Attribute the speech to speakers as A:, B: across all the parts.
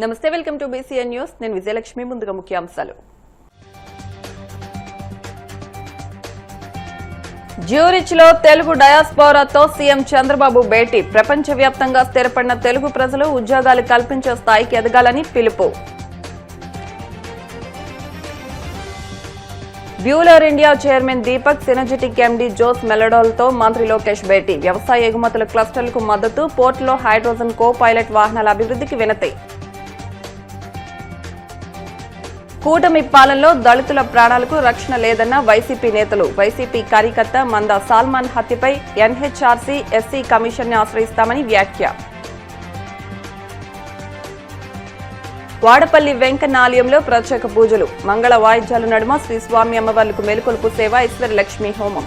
A: నమస్తే, welcome to BCN news. నేను విజయలక్ష్మి. ముందుగా ముఖ్యాంశాలు. జ్యూరిచ్ లో తెలుగు డయాస్పోరాతో సీఎం చంద్రబాబు భేటీ. ప్రపంచవ్యాప్తంగా స్థిరపడిన తెలుగు ప్రజలు ఉద్యోగాలు కల్పించే స్థాయికి ఎదగాలని పిలుపు. Buhler India chairman Deepak, Synergetic MD Jose మెలడోల్తో మంత్రి లోకేష్ భేటీ. వ్యవసాయ ఎగుమతుల క్లస్టర్లకు మద్దతు, పోర్టులో హైడ్రోజన్ కో పైలట్ వాహనాల అభివృద్ధికి వినతి. కూటమి పాలనలో దళితుల ప్రాణాలకు రక్షణ లేదన్న వైసీపీ నేతలు. వైసీపీ కార్యకర్త మంద సాల్మాన్ హత్యపై ఎన్హెచ్ఆర్సీ, ఎస్సీ కమిషన్ ని ఆశ్రయిస్తామని వ్యాఖ్య. వాడపల్లి వెంకన్న ఆలయంలో ప్రత్యేక పూజలు. మంగళ వాయిద్యాల నడుమ శ్రీ స్వామి అమ్మవార్లకు మేలుకొలుపు సేవ, ఈశ్వరలక్ష్మి హోమం.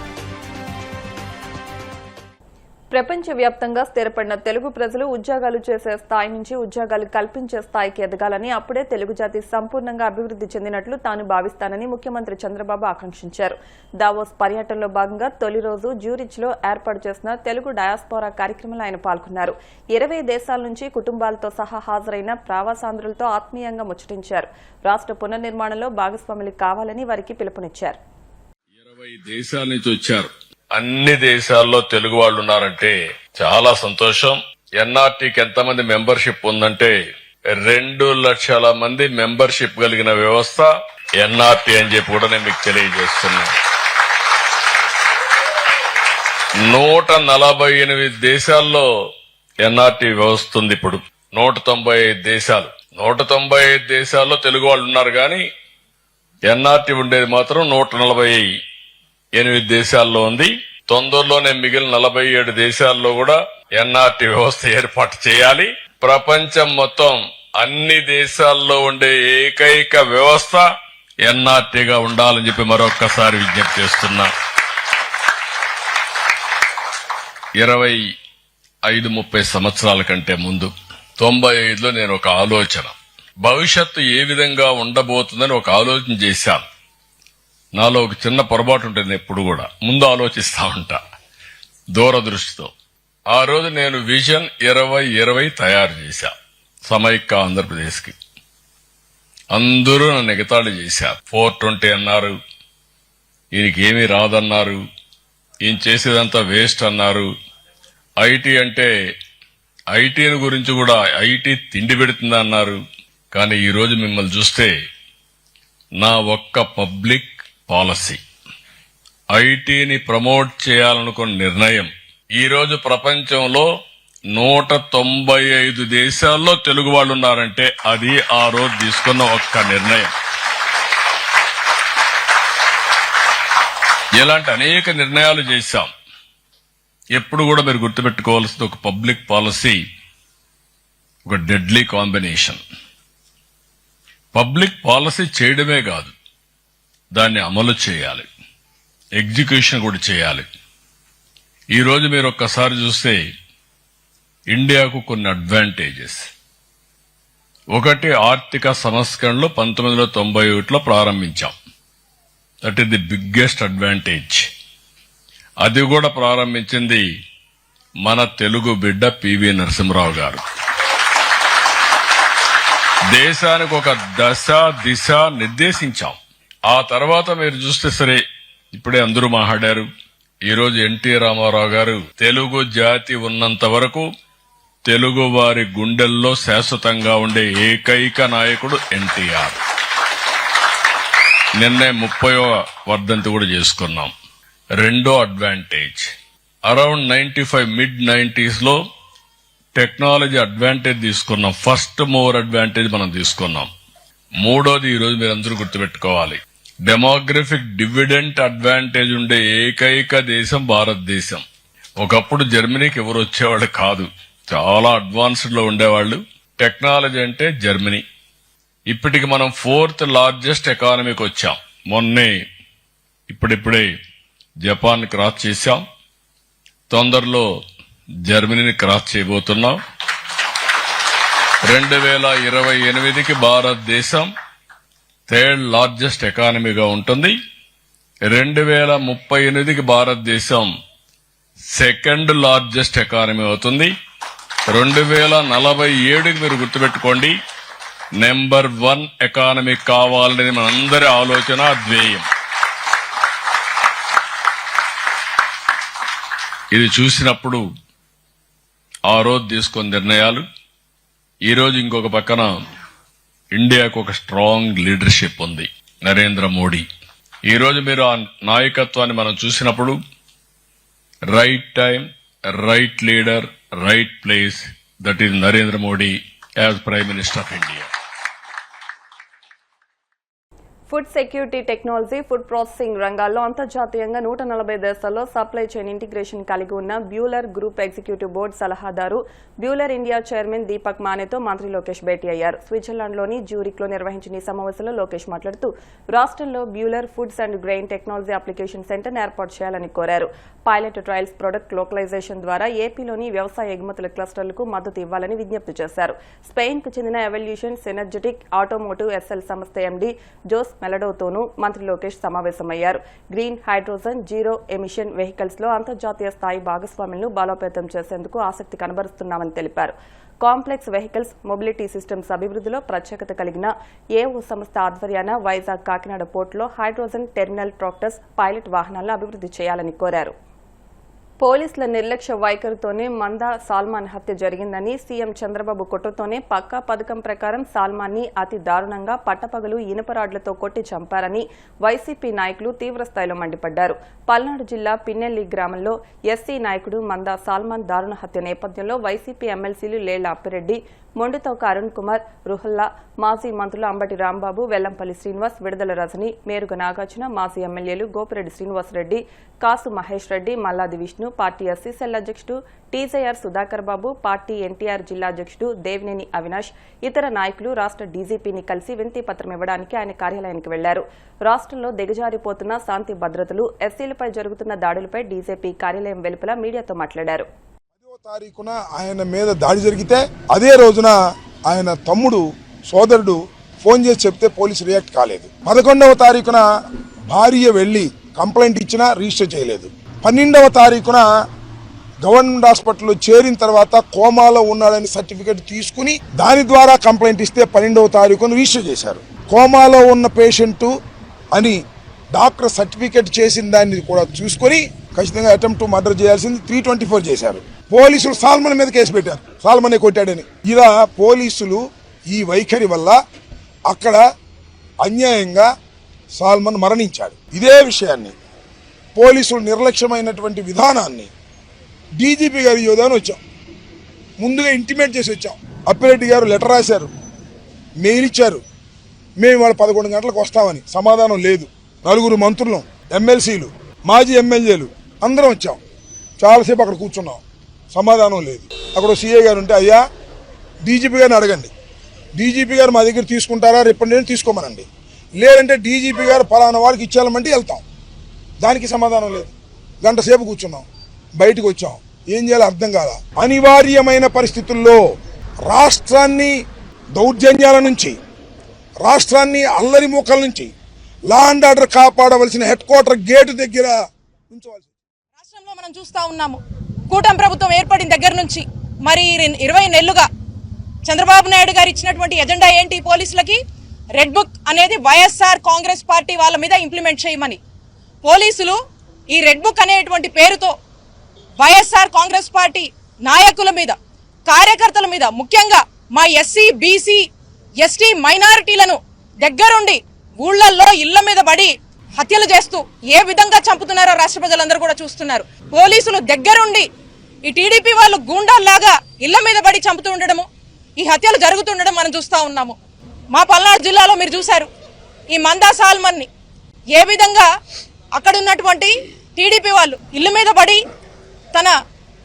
A: ప్రపంచవ్యాప్తంగా స్థిరపడిన తెలుగు ప్రజలు ఉద్యోగాలు చేసే స్థాయి నుంచి ఉద్యోగాలు కల్పించే స్థాయికి ఎదగాలని, అప్పుడే తెలుగు జాతి సంపూర్ణంగా అభివృద్ది చెందినట్లు తాను భావిస్తానని ముఖ్యమంత్రి చంద్రబాబు ఆకాంక్షించారు. దావోస్ పర్యటనలో భాగంగా తొలి రోజు జ్యూరిచ్ లో ఏర్పాటు చేసిన తెలుగు డయాస్పోరా కార్యక్రమంలో ఆయన పాల్గొన్నారు. 20 దేశాల నుంచి కుటుంబాలతో సహా హాజరైన ప్రవాసాంధ్రులతో ఆత్మీయంగా ముచ్చటించారు. రాష్ట్ర పునర్నిర్మాణంలో భాగస్వాములు కావాలని వారికి పిలుపునిచ్చారు.
B: 20 దేశాల నుంచి వచ్చారు. అన్ని దేశాల్లో తెలుగు వాళ్ళు ఉన్నారంటే చాలా సంతోషం. ఎన్ఆర్టీకి ఎంతమంది మెంబర్షిప్ ఉందంటే 2 లక్షల మంది మెంబర్షిప్ కలిగిన వ్యవస్థ ఎన్ఆర్టీ అని చెప్పి కూడా నేను మీకు తెలియజేస్తున్నా. 148 దేశాల్లో ఎన్ఆర్టీ వ్యవస్థ ఉంది. ఇప్పుడు 195 దేశాలు. 195 దేశాల్లో తెలుగు వాళ్ళు ఉన్నారు, కానీ ఎన్ఆర్టీ ఉండేది మాత్రం 148 దేశాల్లో ఉంది. తొందరలోనే మిగిలిన 47 దేశాల్లో కూడా ఎన్ఆర్టీ వ్యవస్థ ఏర్పాటు చేయాలి. ప్రపంచం మొత్తం అన్ని దేశాల్లో ఉండే ఏకైక వ్యవస్థ ఎన్ఆర్టీగా ఉండాలని చెప్పి మరొక్కసారి విజ్ఞప్తి చేస్తున్నా. 25-30 సంవత్సరాల కంటే ముందు 95లో నేను ఒక ఆలోచన, భవిష్యత్తు ఏ విధంగా ఉండబోతుందని ఒక ఆలోచన చేశాను. నాలో ఒక చిన్న పొరపాటు ఉంటుంది, ఎప్పుడు కూడా ముందు ఆలోచిస్తా ఉంటా దూరదృష్టితో. ఆ రోజు నేను విజన్ 2020 తయారు చేశా సమైక్య ఆంధ్రప్రదేశ్ కి. అందరూ నన్ను ఎగతాళి చేశారు. 420 అన్నారు, ఈయనకి ఏమీ రాదన్నారు, ఈయన చేసేదంతా వేస్ట్ అన్నారు. ఐటీ అంటే ఐటీని గురించి కూడా ఐటీ తిండి పెడుతుంది అన్నారు. కానీ ఈ రోజు మిమ్మల్ని చూస్తే నా ఒక్క పబ్లిక్ పాలసీ, ఐటీని ప్రమోట్ చేయాలనుకున్న నిర్ణయం ఈ రోజు ప్రపంచంలో 195 దేశాల్లో తెలుగు వాళ్ళు ఉన్నారంటే అది ఆ రోజు తీసుకున్న ఒక్క నిర్ణయం. ఇలాంటి అనేక నిర్ణయాలు చేశాం. ఎప్పుడు కూడా మీరు గుర్తుపెట్టుకోవాల్సింది, ఒక పబ్లిక్ పాలసీ ఒక డెడ్లీ కాంబినేషన్. పబ్లిక్ పాలసీ చేయడమే కాదు, దాన్ని అమలు చేయాలి, ఎగ్జిక్యూషన్ కూడా చేయాలి. ఈ రోజు మీరు ఒక్కసారి చూస్తే ఇండియాకు కొన్ని అడ్వాంటేజెస్. ఒకటి, ఆర్థిక సంస్కరణలు 1991లో ప్రారంభించాం. That is the biggest advantage. అది కూడా ప్రారంభించింది మన తెలుగు బిడ్డ పివి నరసింహరావు గారు. దేశానికి ఒక దశ దిశ నిర్దేశించాం. ఆ తర్వాత మీరు చూస్తే సరే, ఇప్పుడే అందరూ మాట్లాడారు. ఈరోజు ఎన్టీ రామారావు గారు తెలుగు జాతి ఉన్నంత వరకు తెలుగు వారి గుండెల్లో శాశ్వతంగా ఉండే ఏకైక నాయకుడు ఎన్టీఆర్. నిన్నే 30వ వర్ధంతి కూడా చేసుకున్నాం. రెండో అడ్వాంటేజ్, అరౌండ్ 95 mid-90s లో టెక్నాలజీ అడ్వాంటేజ్ తీసుకున్నాం. ఫస్ట్ మూవర్ అడ్వాంటేజ్ మనం తీసుకున్నాం. మూడోది, ఈరోజు మీరు అందరూ గుర్తుపెట్టుకోవాలి, డెమోగ్రఫిక్ డివిడెంట్ అడ్వాంటేజ్ ఉండే ఏకైక దేశం భారతదేశం. ఒకప్పుడు జర్మనీకి ఎవరు వచ్చేవాళ్ళు కాదు, చాలా అడ్వాన్స్డ్ లో ఉండేవాళ్లు. టెక్నాలజీ అంటే జర్మనీ. ఇప్పటికి మనం 4th లార్జెస్ట్ ఎకానమీకి వచ్చాం. మొన్నే ఇప్పుడిప్పుడే జపాన్ క్రాస్ చేశాం. తొందరలో జర్మనీని క్రాస్ చేయబోతున్నాం. 2028కి భారతదేశం 3rd లార్జెస్ట్ ఎకానమీగా ఉంటుంది. 2038కి భారతదేశం 2nd లార్జెస్ట్ ఎకానమీ అవుతుంది. 2047కి మీరు గుర్తుపెట్టుకోండి, నెంబర్ 1 ఎకానమీ కావాలనేది మనందరి ఆలోచన, ధ్యేయం. ఇది చూసినప్పుడు ఆ రోజు తీసుకున్న నిర్ణయాలు, ఈరోజు ఇంకొక పక్కన ఇండియాకు ఒక స్ట్రాంగ్ లీడర్షిప్ ఉంది, నరేంద్ర మోడీ. ఈరోజు మీరు ఆ నాయకత్వాన్ని మనం చూసినప్పుడు right time, right leader, right place, that is Narendra Modi as prime minister of India.
A: Food security technology, food processing రంగాల్లో అంతర్జాతీయంగా 140 దేశాల్లో సప్లై చైన్ ఇంటిగ్రేషన్ కలిగి ఉన్న బ్యూలర్ గ్రూప్ ఎగ్జిక్యూటివ్ బోర్డు సలహాదారు బ్యూలర్ ఇండియా చైర్మన్ దీపక్ మానేతో మంత్రి లోకేష్ భేటీ అయ్యారు. స్విట్జర్లాండ్లోని జ్యూరిక్ లో నిర్వహించిన ఈ సమావేశంలో లోకేష్ మాట్లాడుతూ రాష్ట్రంలో Buhler foods and grain technology application సెంటర్ను ఏర్పాటు చేయాలని కోరారు. పైలట్ ట్రయల్స్, ప్రొడక్ట్ లోకలైజేషన్ ద్వారా ఏపీలోని వ్యవసాయ ఎగుమతుల క్లస్టర్లకు మద్దతు ఇవ్వాలని విజ్ఞప్తి చేశారు. స్పెయిన్ కు చెందిన ఎవల్యూషన్ సినర్జెటిక్ ఆటోమోటివ్ ఎస్ఎల్ సంస్థ ఎండీ జోస్ మెలడోతోనూ మంత్రి లోకేష్ సమావేశమయ్యారు. Green hydrogen, zero emission vehicles లో అంతర్జాతీయ స్థాయి భాగస్వామ్యాలను బలోపేతం చేసేందుకు ఆసక్తి కనబరుస్తున్నామని తెలిపారు. కాంప్లెక్స్ వెహికల్స్, మొబిలిటీ సిస్టమ్స్ అభివృద్దిలో ప్రత్యేకత కలిగిన ఏఓ సంస్థ ఆధ్వర్యాన వైజాగ్, కాకినాడ పోర్టులో హైడ్రోజన్ టెర్మినల్ ట్రాక్టర్స్, పైలట్ వాహనాలను అభివృద్ది చేయాలని కోరారు. పోలీసుల నిర్లక్ష్య వైఖరితోనే మందా సాల్మాన్ హత్య జరిగిందని సీఎం చంద్రబాబు కుట్రతోనే పక్కా పథకం ప్రకారం సాల్మాన్ని అతి దారుణంగా పట్టపగలు ఇనుపరాడ్లతో కొట్టి చంపారని వైసీపీ నాయకులు తీవ్రస్థాయిలో మండిపడ్డారు. పల్నాడు జిల్లా పిన్నెల్లి గ్రామంలో ఎస్సీ నాయకుడు మందా సాల్మాన్ దారుణ హత్య నేపథ్యంలో వైసీపీ ఎమ్మెల్సీలు లేళ్ల అప్పిరెడ్డి, మొండితోక అరుణ్ కుమార్, రుహల్లా, మాజీ మంత్రులు అంబటి రాంబాబు, వెల్లంపల్లి శ్రీనివాస్, విడుదల రజని, మేరుగ నాగార్జున, మాజీ ఎమ్మెల్యేలు Gopireddy Srinivasa Reddy, Kasu Mahesh Reddy, Malladi Vishnu, party SC cell అధ్యక్షుడు టీజేఆర్ సుధాకర్ బాబు, పార్టీ ఎన్టీఆర్ జిల్లా అధ్యక్షుడు దేవినేని అవినాష్, ఇతర నాయకులు రాష్ట్ర డీజీపీని కలిసి వినతి పత్రం ఇవ్వడానికి ఆయన కార్యాలయానికి వెళ్లారు. రాష్ట్రంలో దిగజారిపోతున్న శాంతి భద్రతలు, ఎస్సీలపై జరుగుతున్న దాడులపై డీజీపీ కార్యాలయం వెలుపల మీడియాతో మాట్లాడారు.
C: తారీఖున ఆయన మీద దాడి జరిగితే అదే రోజున ఆయన తమ్ముడు, సోదరుడు ఫోన్ చేసి చెప్తే పోలీసు రియాక్ట్ కాలేదు. 11వ తారీఖున భార్య వెళ్లి కంప్లైంట్ ఇచ్చినా రిజిస్టర్ చేయలేదు. 12వ తారీఖున గవర్నమెంట్ హాస్పిటల్లో చేరిన తర్వాత కోమాలో ఉన్నాడని సర్టిఫికేట్ తీసుకుని దాని ద్వారా కంప్లైంట్ ఇస్తే 12వ తారీఖున రిజిస్టర్ చేశారు. కోమాలో ఉన్న పేషెంట్ అని డాక్టర్ సర్టిఫికేట్ చేసిన దాన్ని కూడా చూసుకొని ఖచ్చితంగా అటెంప్ట్ టు మర్డర్ చేయాల్సింది 324 చేశారు. పోలీసులు సాల్మన్ మీద కేసు పెట్టారు, సాల్మనే కొట్టాడని. ఇలా పోలీసులు ఈ వైఖరి వల్ల అక్కడ అన్యాయంగా సాల్మన్ మరణించాడు. ఇదే విషయాన్ని, పోలీసులు నిర్లక్ష్యమైనటువంటి విధానాన్ని డీజీపీ గారి యోధాని వచ్చాం, ముందుగా ఇంటిమేట్ చేసి వచ్చాం. అప్పిరెడ్డి గారు లెటర్ రాశారు, మెయిల్ ఇచ్చారు, మేము వాళ్ళ 11 గంటలకు వస్తామని. సమాధానం లేదు. 4 మంత్రులు, ఎమ్మెల్సీలు, మాజీ ఎమ్మెల్యేలు అందరం వచ్చాం. చాలాసేపు అక్కడ కూర్చున్నాం, సమాధానం లేదు. అక్కడ సీఏ గారు ఉంటే, అయ్యా డీజీపీ గారిని అడగండి, డీజీపీ గారు మా దగ్గర తీసుకుంటారా, రిప్రజెంట్ తీసుకోమనండి, లేదంటే డీజీపీ గారు ఫలానా వాళ్ళకి ఇచ్చేయాలంటే వెళ్తాం. దానికి సమాధానం లేదు. గంట సేపు కూర్చున్నాం, బయటకు వచ్చాం. ఏం చేయాలో అర్థం కాల. అనివార్యమైన పరిస్థితుల్లో రాష్ట్రాన్ని దౌర్జన్యాల నుంచి, రాష్ట్రాన్ని అల్లరి మూకల నుంచి లా అండ్ ఆర్డర్ కాపాడవలసిన హెడ్ క్వార్టర్ గేటు దగ్గర ఉంచవలసి.
D: రాష్ట్రంలో మనం చూస్తా ఉన్నాము, కూటమి ప్రభుత్వం ఏర్పడిన దగ్గర నుంచి మరి 20 నెలలుగా చంద్రబాబు నాయుడు గారు ఇచ్చినటువంటి ఎజెండా ఏంటి? పోలీసులకి రెడ్ బుక్ అనేది వైఎస్ఆర్ కాంగ్రెస్ పార్టీ వాళ్ళ మీద ఇంప్లిమెంట్ చేయమని. పోలీసులు ఈ రెడ్ బుక్ అనేటువంటి పేరుతో వైఎస్ఆర్ కాంగ్రెస్ పార్టీ నాయకుల మీద, కార్యకర్తల మీద, ముఖ్యంగా మా ఎస్సీ, బీసీ, ఎస్టీ మైనారిటీలను దగ్గరుండి ఊళ్ళల్లో ఇళ్ల మీద పడి హత్యలు చేస్తూ ఏ విధంగా చంపుతున్నారో రాష్ట్ర ప్రజలందరూ కూడా చూస్తున్నారు. పోలీసులు దగ్గరుండి ఈ టీడీపీ వాళ్ళు గూండాల్లాగా ఇళ్ల మీద పడి చంపుతూ ఉండడము, ఈ హత్యలు జరుగుతుండడం మనం చూస్తా ఉన్నాము. మా పల్నాడు జిల్లాలో మీరు చూశారు, ఈ మందా సాల్మన్ని ఏ విధంగా అక్కడ ఉన్నటువంటి టీడీపీ వాళ్ళు ఇళ్ల మీద పడి తన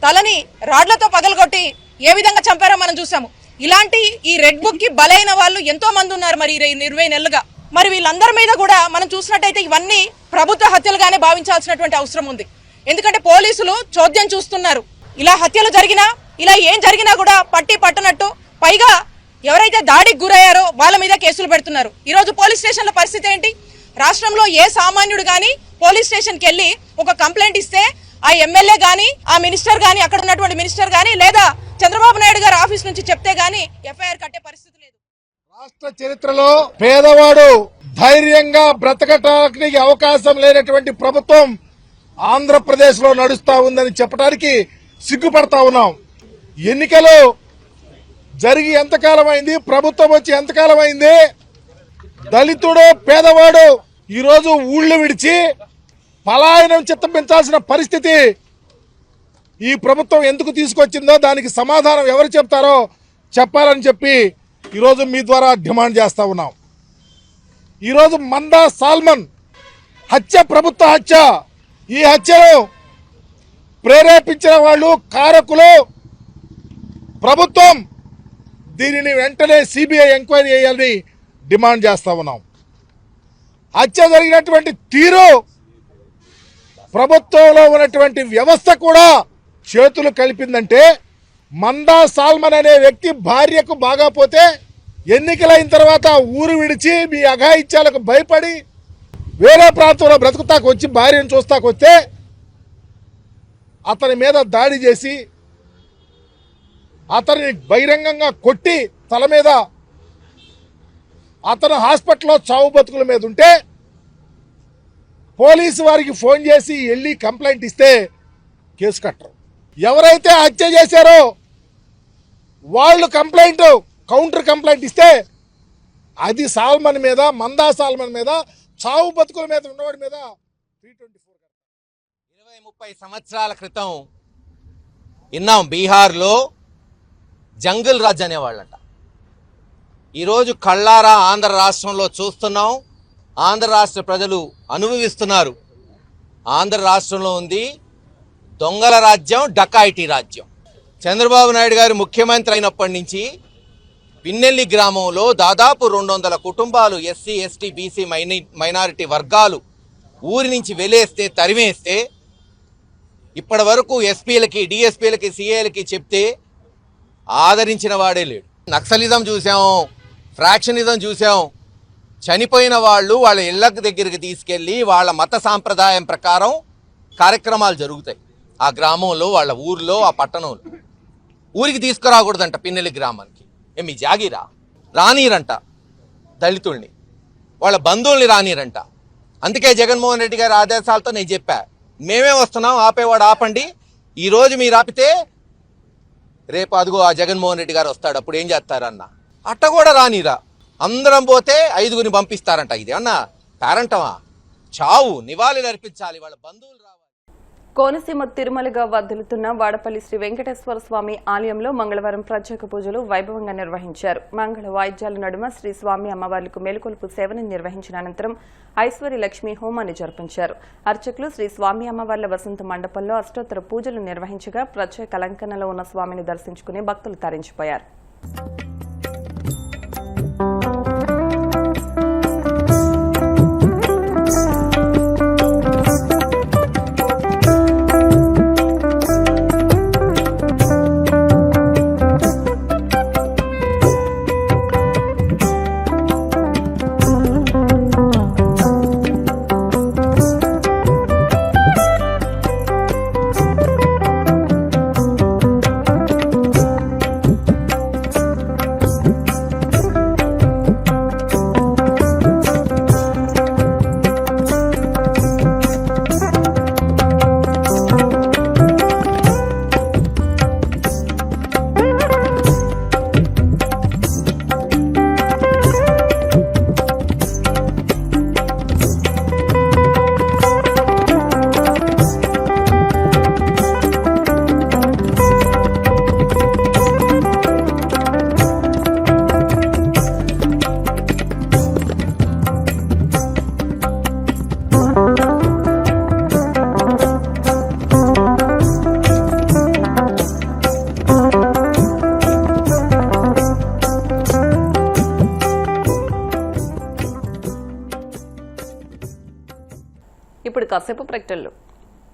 D: తలని రాడ్లతో పగలగొట్టి ఏ విధంగా చంపారో మనం చూసాము. ఇలాంటి ఈ రెడ్ బుక్ కి బలైన వాళ్ళు ఎంతో మంది ఉన్నారు మరి 20 నెలలుగా. మరి వీళ్ళందరి మీద కూడా మనం చూసినట్టయితే ఇవన్నీ ప్రభుత్వ హత్యలుగానే భావించాల్సినటువంటి అవసరం ఉంది. ఎందుకంటే పోలీసులు చోద్యం చూస్తున్నారు. ఇలా హత్యలు జరిగినా, ఇలా ఏం జరిగినా కూడా పట్టి పట్టనట్టు, పైగా ఎవరైతే దాడికి గురయ్యారో వాళ్ళ మీద కేసులు పెడుతున్నారు. ఈరోజు పోలీస్ స్టేషన్ల పరిస్థితి ఏంటి? రాష్ట్రంలో ఏ సామాన్యుడు గాని పోలీస్ స్టేషన్కి వెళ్ళి ఒక కంప్లైంట్ ఇస్తే ఆ ఎమ్మెల్యే గాని, ఆ మినిస్టర్ గాని, అక్కడ ఉన్నటువంటి మినిస్టర్ గాని, లేదా చంద్రబాబు నాయుడు గారు ఆఫీస్ నుంచి చెప్తే గానీ ఎఫ్ఐఆర్ కట్టే పరిస్థితి లేదు.
C: రాష్ట్ర చరిత్రలో పేదవాడు ధైర్యంగా బ్రతకటానికి అవకాశం లేనటువంటి ప్రభుత్వం ఆంధ్రప్రదేశ్ లో నడుస్తా ఉందని చెప్పడానికి సిగ్గుపడతా ఉన్నాం. ఎన్నికలు జరిగి ఎంతకాలం అయింది, ప్రభుత్వం వచ్చి ఎంతకాలం అయింది. దళితుడు పేదవాడు ఈరోజు ఊళ్ళు విడిచి పలాయనం చిత్తపించాల్సిన పరిస్థితి ఈ ప్రభుత్వం ఎందుకు తీసుకొచ్చిందో దానికి సమాధానం ఎవరు చెప్తారో చెప్పాలని చెప్పి ఈరోజు మీ ద్వారా డిమాండ్ చేస్తా ఉన్నాం. ఈరోజు మందా సాల్మన్ హత్య ప్రభుత్వ హత్య. ఈ హత్యను ప్రేరేపించిన వాళ్ళు కారకులు ప్రభుత్వం. దీనిని వెంటనే సిబిఐ ఎంక్వైరీ చేయాలని డిమాండ్ చేస్తా ఉన్నాం. హత్య జరిగినటువంటి తీరు ప్రభుత్వంలో ఉన్నటువంటి వ్యవస్థ కూడా చేతులు కలిపిందంటే మందా సాల్మన్ అనే వ్యక్తి భార్యకు బాగాపోతే ఎన్నికలైన తర్వాత ఊరు విడిచి మీ అఘాయిత్యాలకు భయపడి వేరే ప్రాంతంలో బ్రతుకుతాకు వచ్చి భార్యను చూస్తాకు వస్తే అతని మీద దాడి చేసి అతన్ని బహిరంగంగా కొట్టి తల మీద అతను హాస్పిటల్లో చావు బతుకుల మీద ఉంటే పోలీసు వారికి ఫోన్ చేసి వెళ్ళి కంప్లైంట్ ఇస్తే కేసు కట్టరు. ఎవరైతే హత్య చేశారో వాళ్ళు కౌంటర్ కంప్లైంట్ ఇస్తే అది సాల్మన్ మీద, మందా సాల్మన్ మీద, చావు బతుకుల మీద ఉన్నవాడి మీద 324.
E: 20-30 సంవత్సరాల క్రితం విన్నాం బీహార్లో జంగిల్ రాజ్ అనేవాళ్ళంట. ఈరోజు కళ్ళారా ఆంధ్ర రాష్ట్రంలో చూస్తున్నాం. ఆంధ్ర రాష్ట్ర ప్రజలు అనుభవిస్తున్నారు. ఆంధ్ర రాష్ట్రంలో ఉంది దొంగల రాజ్యం, డకాయిటీ రాజ్యం. చంద్రబాబు నాయుడు గారు ముఖ్యమంత్రి అయినప్పటి నుంచి పిన్నెల్లి గ్రామంలో దాదాపు 200 కుటుంబాలు ఎస్సీ, ఎస్టీ, బీసీ మైనారిటీ వర్గాలు ఊరి నుంచి వెలేస్తే, తరిమేస్తే ఇప్పటి వరకు ఎస్పీలకి, డిఎస్పీలకి, సిఐలకి చెప్తే ఆదరించిన వాడే లేడు. నక్సలిజం చూసాం, ఫ్రాక్షనిజం చూసాం. చనిపోయిన వాళ్ళు వాళ్ళ ఇళ్ల దగ్గరికి తీసుకెళ్ళి వాళ్ళ మత సాంప్రదాయం ప్రకారం కార్యక్రమాలు జరుగుతాయి. ఆ గ్రామంలో, వాళ్ళ ఊర్లో, ఆ పట్టణంలో. ఊరికి తీసుకురాకూడదంట పిన్నెల్లి గ్రామానికి. మీ జాగిరా రానీరంట, దళితుల్ని వాళ్ళ బంధువుల్ని రానీరంట. అందుకే జగన్మోహన్ రెడ్డి గారి ఆదేశాలతో నేను చెప్పా, మేమే వస్తున్నాం, ఆపేవాడు ఆపండి. ఈరోజు మీరు ఆపితే రేపు అదిగో ఆ జగన్మోహన్ రెడ్డి గారు వస్తాడు, అప్పుడు ఏం చేస్తారన్న. అట్ట కూడా రానిరా. అందరం పోతే 5గురిని పంపిస్తారంట. ఇదేమన్నా పేరంటమా? చావు నివాళులు అర్పించాలి, వాళ్ళ బంధువులు రావాలి.
A: కోనసీమ తిరుమలగా వర్ధిల్లుతున్న వాడపల్లి శ్రీ వెంకటేశ్వర స్వామి ఆలయంలో మంగళవారం ప్రత్యేక పూజలు వైభవంగా నిర్వహించారు. మంగళ వాయిద్యాల నడుమ శ్రీ స్వామి అమ్మవార్లకు మేలుకొలుపు సేవను నిర్వహించిన అనంతరం ఐశ్వర్య లక్ష్మి హోమాన్ని జరిపించారు. అర్చకులు శ్రీ స్వామి అమ్మవార్ల వసంత మండపంలో అష్టోత్తర పూజలు నిర్వహించగా ప్రత్యేక అలంకరణలో ఉన్న స్వామిని దర్శించుకుని భక్తులు తరించిపోయారు. ఇప్పుడు కాసేపు ప్రకటనలు.